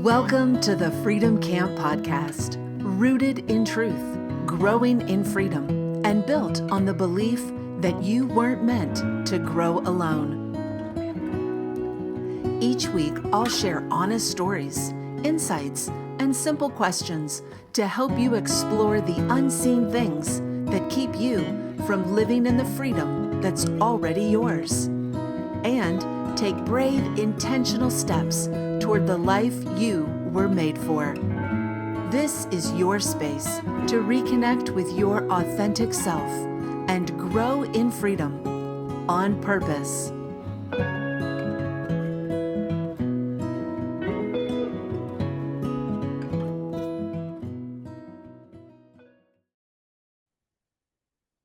Welcome to the Freedom Camp Podcast, rooted in truth, growing in freedom, and built on the belief that you weren't meant to grow alone. Each week, I'll share honest stories, insights, and simple questions to help you explore the unseen things that keep you from living in the freedom that's already yours, and take brave, intentional steps toward the life you were made for. This is your space to reconnect with your authentic self and grow in freedom on purpose.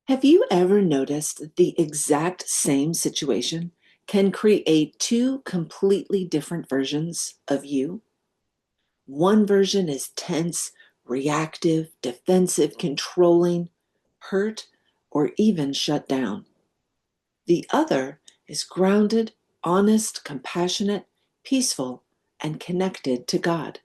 Have you ever noticed that the exact same situation can create two completely different versions of you? One version is tense, reactive, defensive, controlling, hurt, or even shut down. The other is grounded, honest, compassionate, peaceful, and connected to God.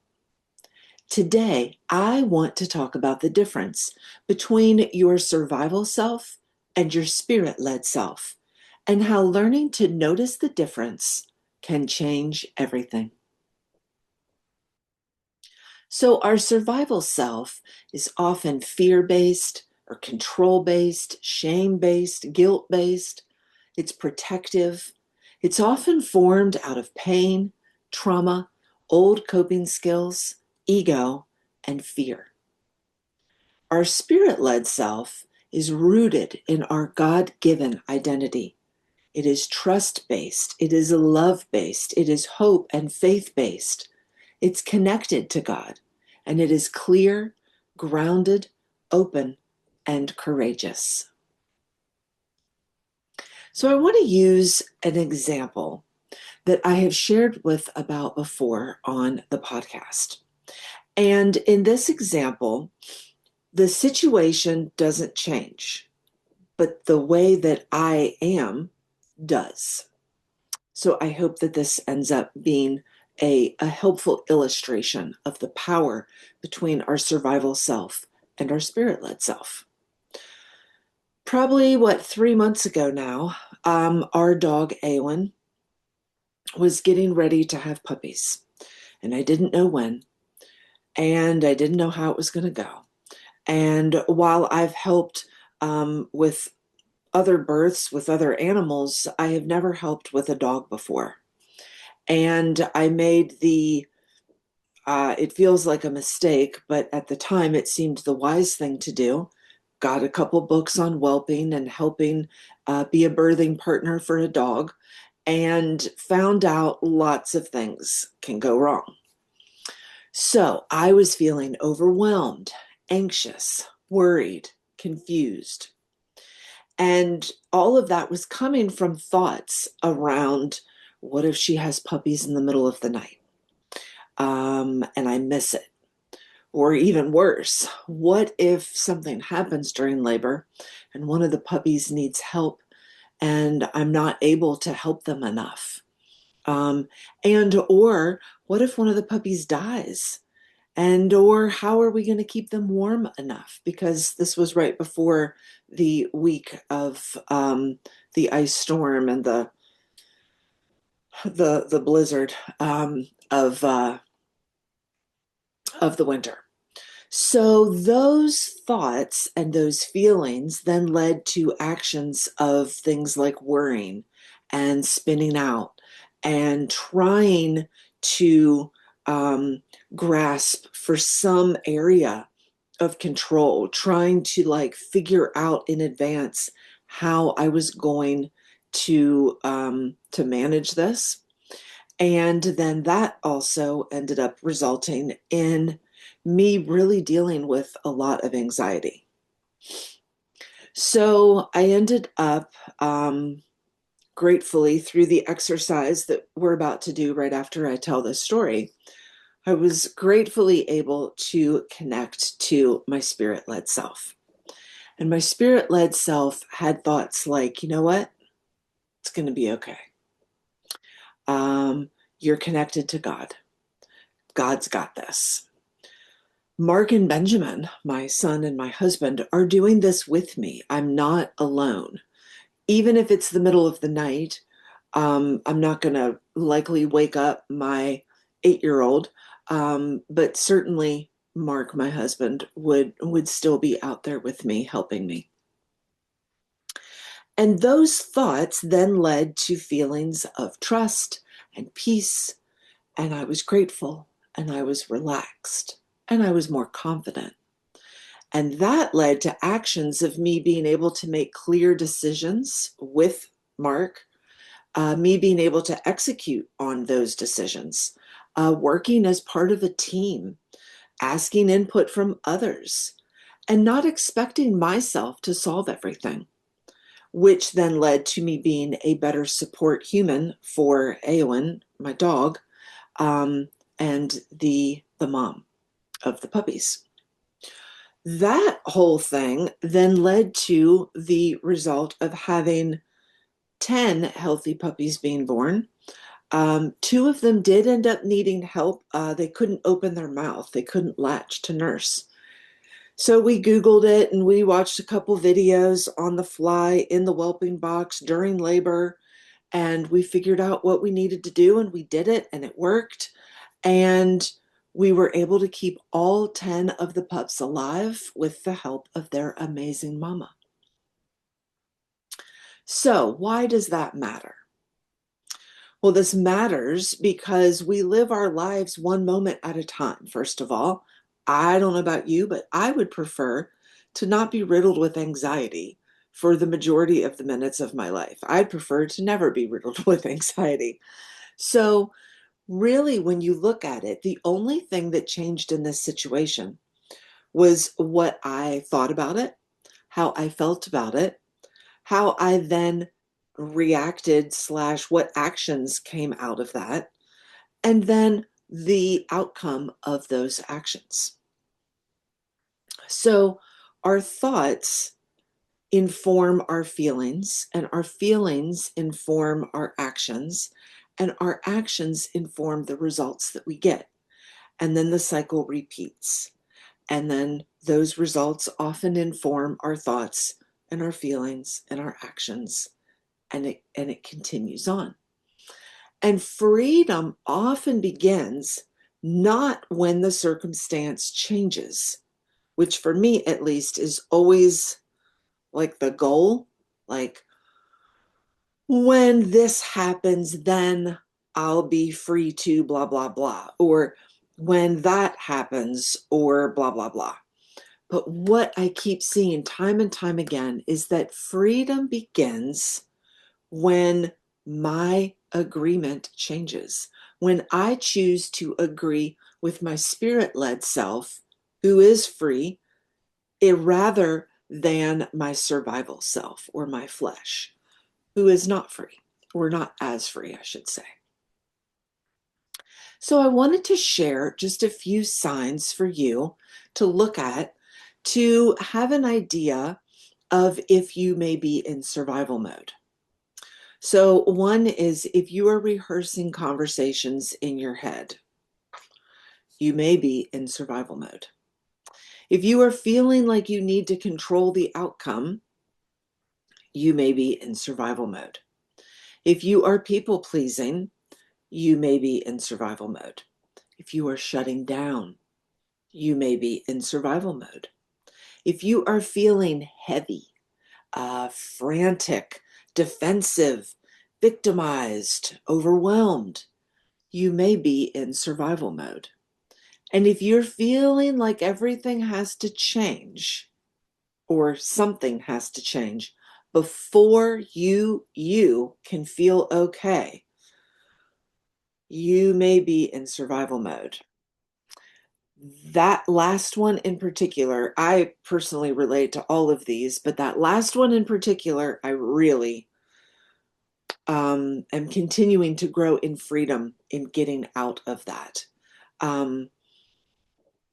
Today, I want to talk about the difference between your survival self and your spirit-led self, and how learning to notice the difference can change everything. So our survival self is often fear-based or control-based, shame-based, guilt-based. It's protective. It's often formed out of pain, trauma, old coping skills, ego, and fear. Our spirit-led self is rooted in our God-given identity. It is trust-based. It is love-based. It is hope and faith-based. It's connected to God, and it is clear, grounded, open, and courageous. So I want to use an example that I have shared with about before on the podcast. And in this example, the situation doesn't change, but the way that I am does. So I hope that this ends up being a helpful illustration of the power between our survival self and our spirit-led self. Probably, 3 months ago now, our dog, Awen, was getting ready to have puppies. And I didn't know when, and I didn't know how it was going to go. And while I've helped with other births with other animals, I have never helped with a dog before. And I made it feels like a mistake, but at the time it seemed the wise thing to do. Got a couple books on whelping and helping be a birthing partner for a dog, and found out lots of things can go wrong. So I was feeling overwhelmed, anxious, worried, confused. And all of that was coming from thoughts around, what if she has puppies in the middle of the night? And I miss it. Or even worse, what if something happens during labor and one of the puppies needs help and I'm not able to help them enough? Or what if one of the puppies dies? Or how are we going to keep them warm enough? Because this was right before the week of the ice storm and the blizzard of the winter. So those thoughts and those feelings then led to actions of things like worrying and spinning out and trying to grasp for some area of control, trying to figure out in advance how I was going to manage this. And then that also ended up resulting in me really dealing with a lot of anxiety. So I ended up gratefully, through the exercise that we're about to do right after I tell this story, I was gratefully able to connect to my spirit-led self. And my spirit-led self had thoughts like, you know what? It's going to be okay. You're connected to God. God's got this. Mark and Benjamin, my son and my husband, are doing this with me. I'm not alone. Even if it's the middle of the night, I'm not going to likely wake up my 8-year-old, but certainly Mark, my husband, would still be out there with me, helping me. And those thoughts then led to feelings of trust and peace, and I was grateful, and I was relaxed, and I was more confident. And that led to actions of me being able to make clear decisions with Mark, me being able to execute on those decisions, working as part of a team, asking input from others, and not expecting myself to solve everything, which then led to me being a better support human for Eowyn, my dog, and the mom of the puppies. That whole thing then led to the result of having 10 healthy puppies being born. 2 of them did end up needing help. They couldn't open their mouth. They couldn't latch to nurse. So we Googled it and we watched a couple videos on the fly in the whelping box during labor. And we figured out what we needed to do and we did it and it worked. And we were able to keep all 10 of the pups alive with the help of their amazing mama. So why does that matter? Well, this matters because we live our lives one moment at a time. First of all, I don't know about you, but I would prefer to not be riddled with anxiety for the majority of the minutes of my life. I'd prefer to never be riddled with anxiety. So really, when you look at it, the only thing that changed in this situation was what I thought about it, how I felt about it, how I then reacted / what actions came out of that, and then the outcome of those actions. So our thoughts inform our feelings, and our feelings inform our actions, and our actions inform the results that we get. And then the cycle repeats. And then those results often inform our thoughts and our feelings and our actions, and it continues on. And freedom often begins not when the circumstance changes, which for me at least is always like the goal. Like, when this happens, then I'll be free to blah, blah, blah. Or when that happens, or blah, blah, blah. But what I keep seeing time and time again is that freedom begins when my agreement changes, when I choose to agree with my spirit-led self, who is free, rather than my survival self or my flesh, who is not free, or not as free, I should say. So I wanted to share just a few signs for you to look at to have an idea of if you may be in survival mode. So one is if you are rehearsing conversations in your head, you may be in survival mode. If you are feeling like you need to control the outcome, you may be in survival mode. If you are people pleasing, you may be in survival mode. If you are shutting down, you may be in survival mode. If you are feeling heavy, frantic, defensive, victimized, overwhelmed, you may be in survival mode. And if you're feeling like everything has to change or something has to change before you can feel okay, you may be in survival mode. That last one in particular, I personally relate to all of these, but that last one in particular, I really am continuing to grow in freedom in getting out of that.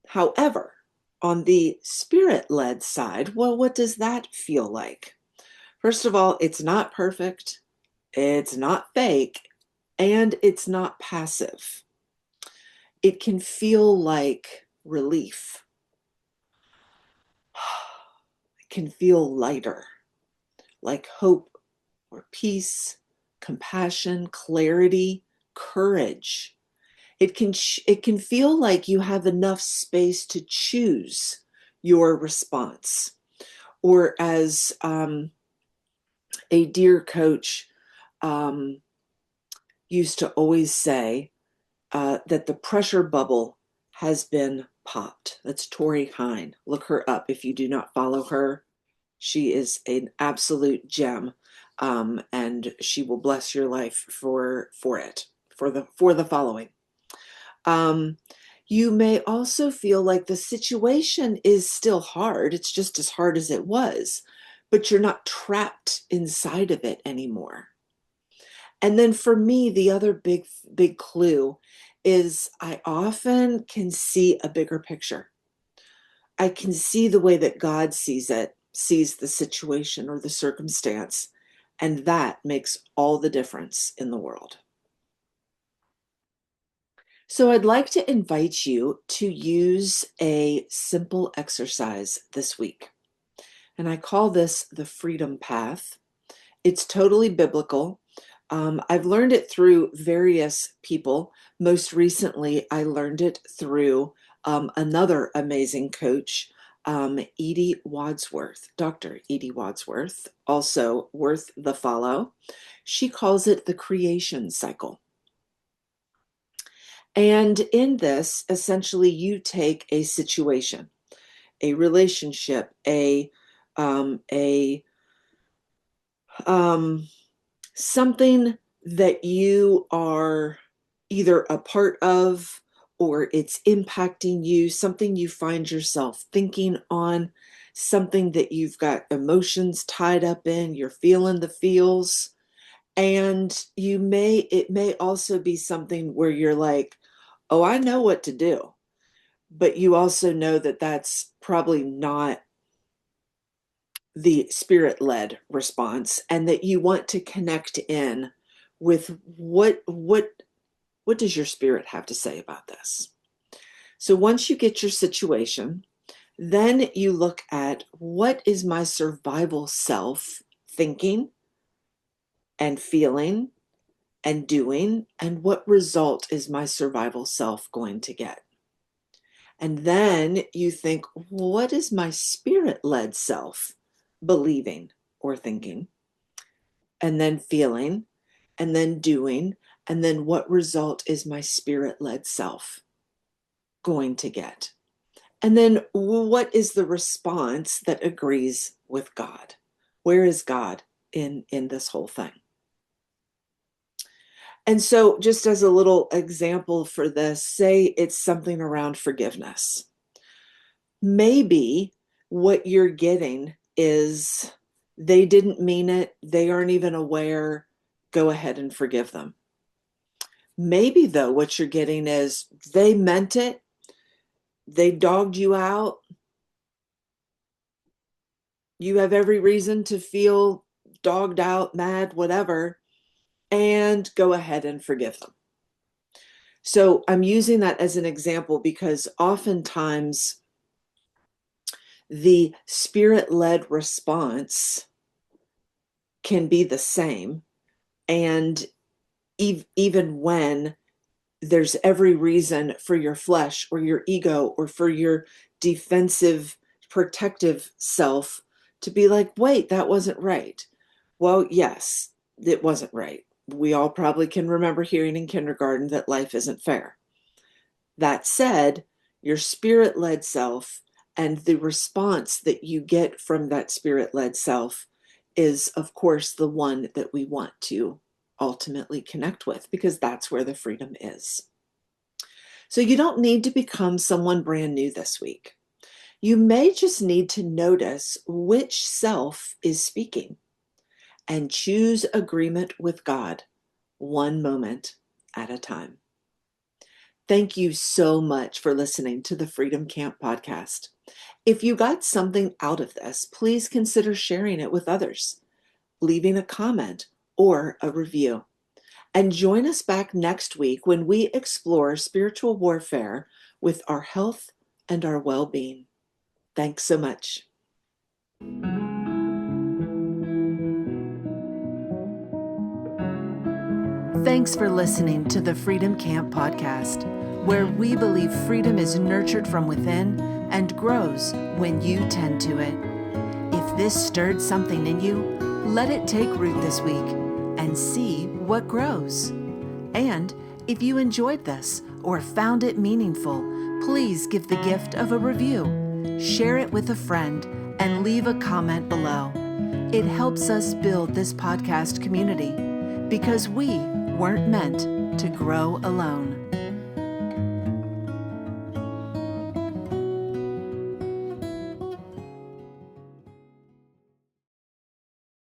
However, on the spirit-led side, well, what does that feel like? First of all, it's not perfect, it's not fake, and it's not passive. it can feel like relief. It can feel lighter, like hope or peace, compassion, clarity, courage. It can feel like you have enough space to choose your response. Or as a dear coach um, used to always say, that the pressure bubble has been popped. That's Tori Hine. Look her up if you do not follow her. She is an absolute gem, and she will bless your life for it for the following. Um, you may also feel like the situation is still hard. It's just as hard as it was, but you're not trapped inside of it anymore. And then for me, the other big clue is I often can see a bigger picture. I can see the way that God sees it, sees the situation or the circumstance, and that makes all the difference in the world. So I'd like to invite you to use a simple exercise this week. And I call this the freedom path. It's totally biblical. I've learned it through various people. Most recently, I learned it through another amazing coach, Edie Wadsworth, Dr. Edie Wadsworth, also worth the follow. She calls it the creation cycle. And in this, essentially, you take a situation, a relationship, a something that you are either a part of or it's impacting you, something you find yourself thinking on, something that you've got emotions tied up in, you're feeling the feels. And it may also be something where you're like, oh, I know what to do. But you also know that that's probably not the spirit-led response, and that you want to connect in with what does your spirit have to say about this. So once you get your situation, then you look at what is my survival self thinking and feeling and doing, and what result is my survival self going to get. And then you think, what is my spirit-led self believing or thinking, and then feeling, and then doing, and then what result is my spirit-led self going to get? And then what is the response that agrees with God? Where is God in this whole thing? And so just as a little example for this, say it's something around forgiveness. Maybe what you're getting is they didn't mean it, they aren't even aware, go ahead and forgive them. Maybe though, what you're getting is they meant it, they dogged you out, you have every reason to feel dogged out, mad, whatever, and go ahead and forgive them. So I'm using that as an example because oftentimes the spirit-led response can be the same. And even when there's every reason for your flesh or your ego or for your defensive, protective self to be like, wait, that wasn't right. Well, yes, it wasn't right. We all probably can remember hearing in kindergarten that life isn't fair. That said, your spirit-led self and the response that you get from that spirit-led self is, of course, the one that we want to ultimately connect with, because that's where the freedom is. So you don't need to become someone brand new this week. You may just need to notice which self is speaking and choose agreement with God one moment at a time. Thank you so much for listening to the Freedom Camp podcast. If you got something out of this, please consider sharing it with others, leaving a comment or a review. And join us back next week when we explore spiritual warfare with our health and our well-being. Thanks so much. Thanks for listening to the Freedom Camp podcast, where we believe freedom is nurtured from within and grows when you tend to it. If this stirred something in you, let it take root this week and see what grows. And if you enjoyed this or found it meaningful, please give the gift of a review, share it with a friend, and leave a comment below. It helps us build this podcast community because we weren't meant to grow alone.